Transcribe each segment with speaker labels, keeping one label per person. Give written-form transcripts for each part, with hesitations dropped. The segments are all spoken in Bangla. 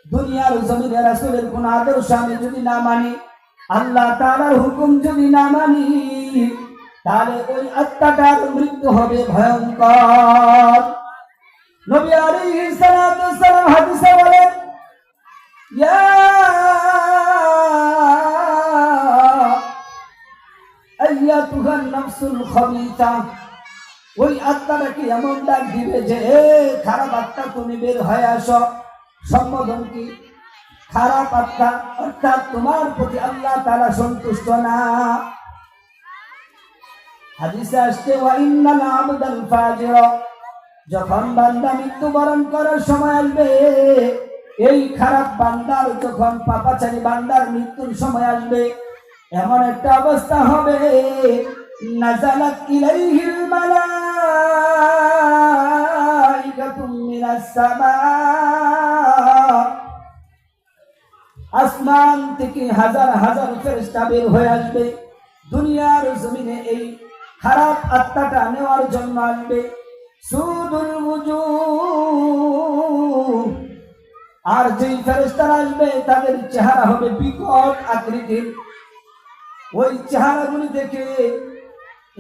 Speaker 1: দুনিয়ার জমিনে রাসূলের কোন আদর্শ আমি যদি না মানি, আল্লাহ তাআলার হুকুম যদি না মানি, তাহলে ওই আত্মাটার মৃত্যু হবে ভয়ঙ্কর। নবী আলাইহিস সালাতু ওয়াস সালাম হাদিসে বলেন, ইয়া আইয়াতুহান নাফসুল খাবিসা, ওই আত্মাটাকে এমন ডাক দিবে যে খারাপ আত্মা তুমি বের হয়ে আসো। সম্বোধন কি? খারাপ আত্মা, অর্থাৎ তোমার প্রতি আল্লাহ তাআলা সন্তুষ্ট না। হাদিসে আসছে, ওয়া ইন্নাল আবদাল ফাজির, যখন বান্দা মৃত্যুবরণ করার সময় আসবে, এই খারাপ বান্দার যখন পাপাচারী বান্দার মৃত্যুর সময় আসবে, এমন একটা অবস্থা হবে, নাযালাত ইলাইহিল মালাইকাতু মিনাস সামা, আসমান থেকে হাজার হাজার ফেরেশতা বের হয়ে আসবে, দুনিয়ার জমিনে এই খারাপ আত্মাটা নেওয়ার জন্য আসবে। সুদুল ওজুহ, আর যেই ফেরেশতারা আসবে তাদের চেহারা হবে বিকট আকৃতির। ওই চেহারাগুলি দেখে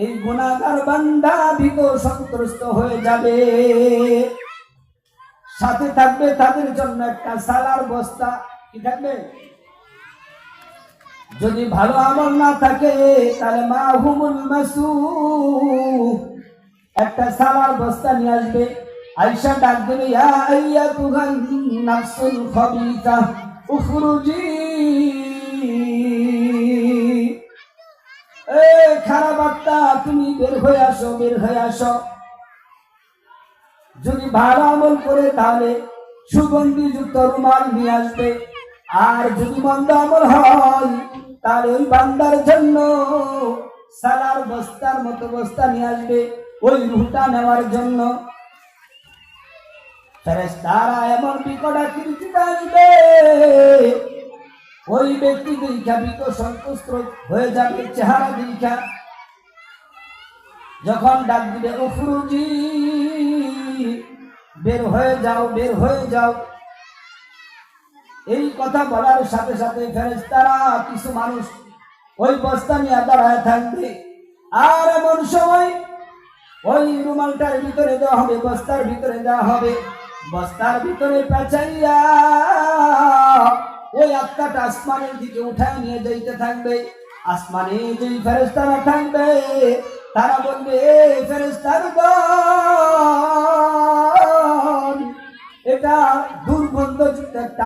Speaker 1: এই গুনাহগার বান্দা ভীত সন্ত্রস্ত হয়ে যাবে। সাথে থাকবে তাদের জন্য একটা সালার বস্তা। কি থাকবে? যদি ভালো আমল না থাকে তাহলে মাহুমুল মাসুহ, একটা সালার বস্তা নিয়ে আসবে। আয়েশা ডাক দিবে, ইয়া আইয়াতুহান নাফসুল খাবিসা উখরুজি, এ খারাপ আত্মা তুমি বের হয়ে আসো, বের হয়ে আসো। যদি ভালো আমল করে তাহলে সুগন্ধিযুক্ত রুমাল নিয়ে আসবে, আর যদি মন্দ আমল হয় তাহলে ওই বান্দার জন্য সালার বস্তার মতো বস্তা নিয়ে আসবে ওই রুহটা নেওয়ার জন্য। ফেরেশতারা এমন বিকট আকৃতিতে আসবে, ওই ব্যক্তি দেখা ভীত সন্তুষ্ট হয়ে যাবে চেহারা দেখা। যখন ডাক দিবে উখরুজি, বের হয়ে যাও, বের হয়ে যাও, এই কথা বলার সাথে সাথে ফেরেশতারা কিছু মানুষ ওই বস্তা নিয়ে দাঁড়ায় থাকবে। আর এমন সময় ওই রুমালটার ভিতরে দেওয়া হবে, বস্তার ভিতরে দেওয়া হবে, বস্তার ভিতরে পেঁচাইয়া ওই আত্মাটা আসমানের দিকে উঠায় নিয়ে যাইতে থাকবে। আসমানে যেই ফেরেশতারা থাকবে তারা বলবে, ফেরেশতার দল, এটা দুর্গন্ধযুক্ত একটা